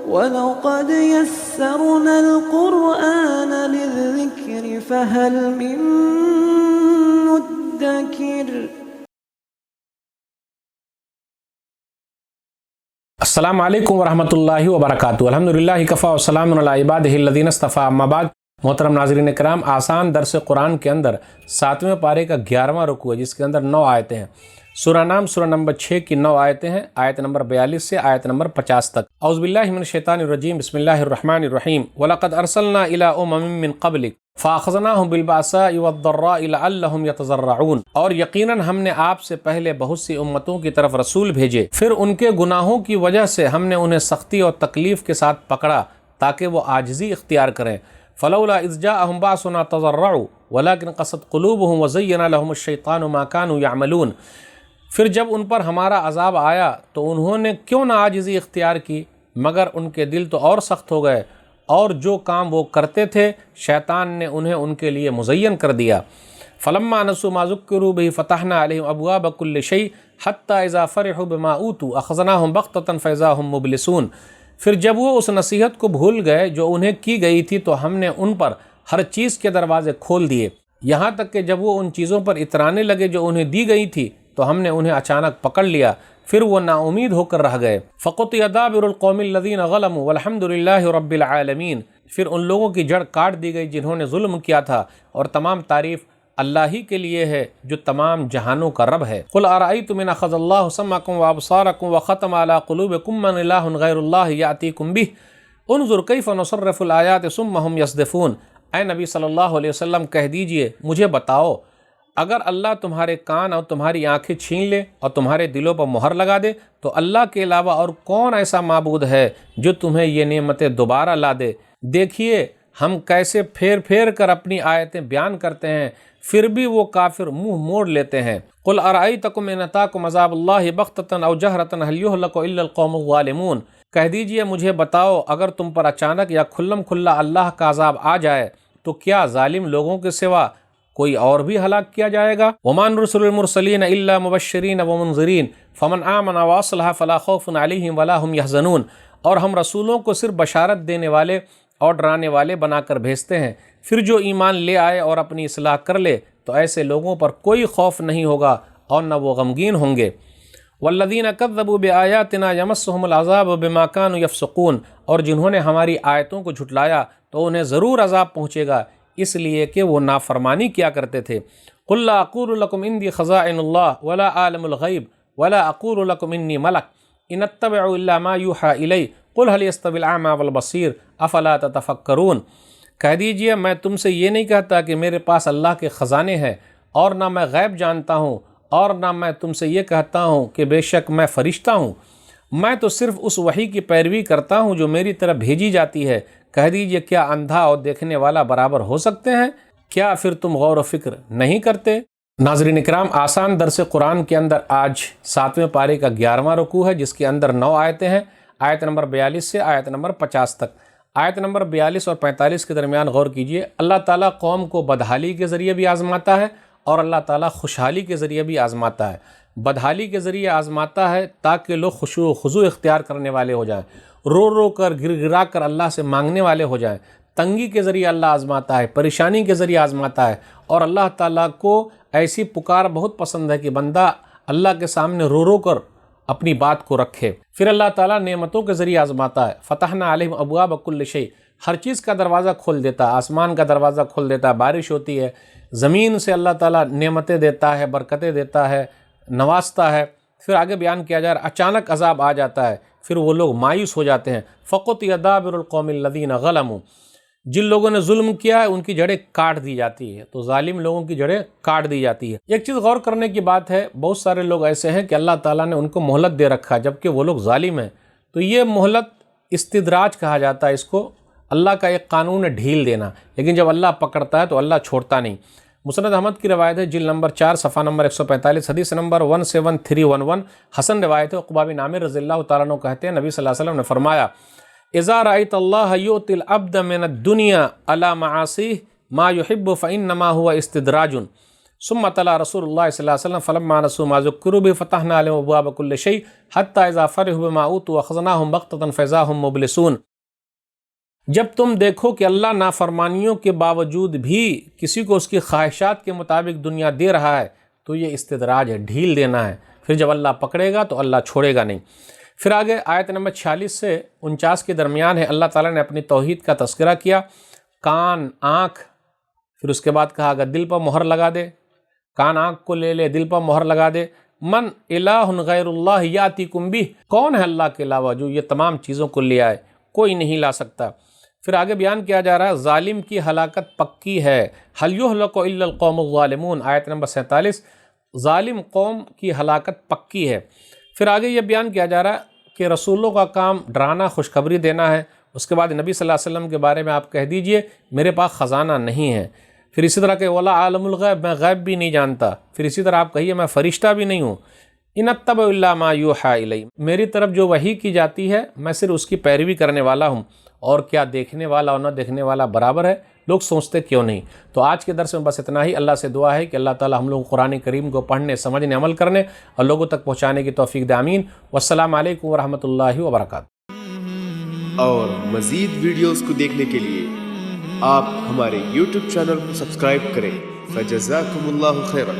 وَلَقَدْ يَسَّرْنَا الْقُرْآنَ لِلذِّكْرِ فَهَلْ مِن مُّدَّكِرٍ۔ السلام علیکم ورحمۃ اللہ وبرکاتہ۔ الحمدللہ کفا وسلام علی عبادہ الذین اصطفیٰ، اما بعد۔ محترم ناظرین کرام، آسان درس قرآن کے اندر 7ویں پارے کا 11واں رکوع ہے، جس کے اندر 9 آیتیں ہیں۔ سورہ نام سورہ نمبر 6 کی 9 آیتیں ہیں، آیت نمبر 42 سے آیت نمبر 50 تک۔ اعوذ باللہ من الشیطان الرجیم، بسم اللہ الرحمن الرحیم۔ وَلَقَدْ أَرْسَلْنَا إِلَىٰ أُمَمٍ مِّن قَبْلِكَ فَأَخَذْنَاهُمْ بِالْبَأْسَاءِ وَالضَّرَّاءِ لَعَلَّهُمْ يَتَضَرَّعُونَ۔ اور یقیناً ہم نے آپ سے پہلے بہت سی امتوں کی طرف رسول بھیجے، پھر ان کے گناہوں کی وجہ سے ہم نے انہیں سختی اور تکلیف کے ساتھ پکڑا تاکہ وہ عاجزی اختیار کریں۔ فلولا اذ جاءهم باسنا تضرعوا ولكن قست قلوبهم وزين لهم الشيطان ما كانوا يعملون۔ پھر جب ان پر ہمارا عذاب آیا تو انہوں نے کیوں نہ عاجزی اختیار کی، مگر ان کے دل تو اور سخت ہو گئے، اور جو کام وہ کرتے تھے شیطان نے انہیں ان کے لیے مزین کر دیا۔ فلما نسوا ما ذکروا به فتحنا عليهم ابواب كل شيء حتى اذا فرحوا بما اوتوا اخذناهم بغتة فاذا هم مبلسون۔ پھر جب وہ اس نصیحت کو بھول گئے جو انہیں کی گئی تھی تو ہم نے ان پر ہر چیز کے دروازے کھول دیے، یہاں تک کہ جب وہ ان چیزوں پر اترانے لگے جو انہیں دی گئی تھی تو ہم نے انہیں اچانک پکڑ لیا، پھر وہ نا امید ہو کر رہ گئے۔ فقطع دابر القوم الذین ظلموا والحمد للہ رب العالمین۔ پھر ان لوگوں کی جڑ کاٹ دی گئی جنہوں نے ظلم کیا تھا، اور تمام تعریف اللہ ہی کے لیے ہے جو تمام جہانوں کا رب ہے۔ قل ارأیتم ان اخذ اللہ سمعکم وابصارکم وختم علی قلوبکم من الہ غیر اللہ یأتیکم بہ انظر کیف نصرف الآیات ثم ہم یصدفون۔ اے نبی صلی اللہ علیہ وسلم کہہ دیجئے، مجھے بتاؤ، اگر اللہ تمہارے کان اور تمہاری آنکھیں چھین لے اور تمہارے دلوں پر مہر لگا دے تو اللہ کے علاوہ اور کون ایسا معبود ہے جو تمہیں یہ نعمتیں دوبارہ لا دے؟ دیکھیے ہم کیسے پھیر پھیر کر اپنی آیتیں بیان کرتے ہیں، پھر بھی وہ کافر منہ موڑ لیتے ہیں۔ قل ارأیتکم ان اتاکم عذاب اللہ بغتۃ او جہرۃ هل یہلک الا القوم الظالمون۔ کہہ دیجئے مجھے بتاؤ، اگر تم پر اچانک یا کھلم کھلا اللہ کا عذاب آ جائے تو کیا ظالم لوگوں کے سوا کوئی اور بھی ہلاک کیا جائے گا؟ وما نرسل المرسلین الا مبشرین ومنذرین فمن آمن واصلح فلا خوف علیہم ولا هم یحزنون۔ اور ہم رسولوں کو صرف بشارت دینے والے اور ڈرانے والے بنا کر بھیجتے ہیں، پھر جو ایمان لے آئے اور اپنی اصلاح کر لے تو ایسے لوگوں پر کوئی خوف نہیں ہوگا اور نہ وہ غمگین ہوں گے۔ والذین کذبوا بآیاتنا یمسهم العذاب بما كانوا یفسقون۔ اور جنہوں نے ہماری آیتوں کو جھٹلایا تو انہیں ضرور عذاب پہنچے گا، اس لیے کہ وہ نافرمانی کیا کرتے تھے۔ قل لا اقول لكم عندي خزائن الله ولا عالم الغیب ولا اقول لكم انی ملک ان اتبع الا ما یوحى الی قل هل يستوي الاعمى والبصیر افلا تتفکرون۔ کہہ دیجئے میں تم سے یہ نہیں کہتا کہ میرے پاس اللہ کے خزانے ہیں، اور نہ میں غیب جانتا ہوں، اور نہ میں تم سے یہ کہتا ہوں کہ بے شک میں فرشتہ ہوں، میں تو صرف اس وحی کی پیروی کرتا ہوں جو میری طرف بھیجی جاتی ہے۔ کہہ دیجئے کیا اندھا اور دیکھنے والا برابر ہو سکتے ہیں؟ کیا پھر تم غور و فکر نہیں کرتے؟ ناظرین اکرام، آسان درس قرآن کے اندر آج 7ویں پارے کا 11واں رکوع ہے، جس کے اندر 9 آیتیں ہیں، آیت نمبر 42 سے آیت نمبر 50 تک۔ آیت نمبر 42 اور 45 کے درمیان غور کیجئے۔ اللہ تعالیٰ قوم کو بدحالی کے ذریعے بھی آزماتا ہے اور اللہ تعالیٰ خوشحالی کے ذریعے بھی آزماتا ہے۔ بدحالی کے ذریعے آزماتا ہے تاکہ لوگ خشوع و خضوع اختیار کرنے والے ہو جائیں، رو رو کر گر گرا کر اللہ سے مانگنے والے ہو جائیں۔ تنگی کے ذریعے اللہ آزماتا ہے، پریشانی کے ذریعے آزماتا ہے، اور اللہ تعالیٰ کو ایسی پکار بہت پسند ہے کہ بندہ اللہ کے سامنے رو رو کر اپنی بات کو رکھے۔ پھر اللہ تعالیٰ نعمتوں کے ذریعے آزماتا ہے۔ فتحنا علیہم ابواب کل شیء، ہر چیز کا دروازہ کھول دیتا ہے، آسمان کا دروازہ کھول دیتا ہے، بارش ہوتی ہے، زمین سے اللہ تعالیٰ نعمتیں دیتا ہے، برکتیں دیتا ہے، نوازتا ہے۔ پھر آگے بیان کیا جا رہا ہے اچانک عذاب آ جاتا ہے، پھر وہ لوگ مایوس ہو جاتے ہیں۔ فقطع دابر القوم الذین ظلموا، جن لوگوں نے ظلم کیا ہے ان کی جڑیں کاٹ دی جاتی ہے، تو ظالم لوگوں کی جڑیں کاٹ دی جاتی ہے۔ ایک چیز غور کرنے کی بات ہے، بہت سارے لوگ ایسے ہیں کہ اللہ تعالیٰ نے ان کو مہلت دے رکھا جبکہ وہ لوگ ظالم ہیں، تو یہ مہلت استدراج کہا جاتا ہے اس کو، اللہ کا ایک قانون ہے ڈھیل دینا، لیکن جب اللہ پکڑتا ہے تو اللہ چھوڑتا نہیں۔ مسند احمد کی روایت ہے، جلد نمبر 4 صفحہ نمبر 145 حدیث نمبر 17311، حسن روایت ہے، عقبہ بن عامر رضی اللہ تعالیٰ عنہ کہتے ہیں نبی صلی اللہ علیہ وسلم نے فرمایا اذا رأيت الله يؤتي العبد من الدنيا على معاصيه ما يحب فإنما هو استدراج۔ ثم تلا رسول اللہ صلی اللہ علیہ وسلم فلما نسوا ما ذکروا به فتحنا عليهم ابواب كل شيء حتى اذا فرحوا بما اوتوا واخذناهم بغتة فاذا هم مبلسون۔ جب تم دیکھو کہ اللہ نافرمانیوں کے باوجود بھی کسی کو اس کی خواہشات کے مطابق دنیا دے رہا ہے تو یہ استدراج ہے، ڈھیل دینا ہے، پھر جب اللہ پکڑے گا تو اللہ چھوڑے گا نہیں۔ پھر آگے آیت نمبر 46 سے 49 کے درمیان ہے، اللہ تعالیٰ نے اپنی توحید کا تذکرہ کیا، کان، آنکھ، پھر اس کے بعد کہا اگر دل پر مہر لگا دے، کان آنکھ کو لے لے، دل پر مہر لگا دے، من الہ غیر اللہ یاتیکم بہ، کون ہے اللہ کے علاوہ جو یہ تمام چیزوں کو لے آئے؟ کوئی نہیں لا سکتا۔ پھر آگے بیان کیا جا رہا ہے ظالم کی ہلاکت پکی ہے، هل یہلک الا القوم الظالمون، آیت نمبر 47، ظالم قوم کی ہلاکت پکی ہے۔ پھر آگے یہ بیان کیا جا رہا ہے کہ رسولوں کا کام ڈرانا، خوشخبری دینا ہے۔ اس کے بعد نبی صلی اللہ علیہ وسلم کے بارے میں آپ کہہ دیجئے میرے پاس خزانہ نہیں ہے۔ پھر اسی طرح کہ ولا عالم الغیب، میں غیب بھی نہیں جانتا۔ پھر اسی طرح آپ کہیے میں فرشتہ بھی نہیں ہوں۔ ان اتبع الا ما یوحی الی، میری طرف جو وحی کی جاتی ہے میں صرف اس کی پیروی کرنے والا ہوں، اور کیا دیکھنے والا اور نہ دیکھنے والا برابر ہے؟ لوگ سوچتے کیوں نہیں؟ تو آج کے درس میں بس اتنا ہی۔ اللہ سے دعا ہے کہ اللہ تعالی ہم لوگ قرآن کریم کو پڑھنے، سمجھنے، عمل کرنے اور لوگوں تک پہنچانے کی توفیق دے، آمین۔ والسلام علیکم ورحمۃ اللہ وبرکاتہ۔ اور مزید ویڈیوز کو دیکھنے کے لیے آپ ہمارے YouTube چینل کو سبسکرائب کریں۔ فجزاکم اللہ خیرا۔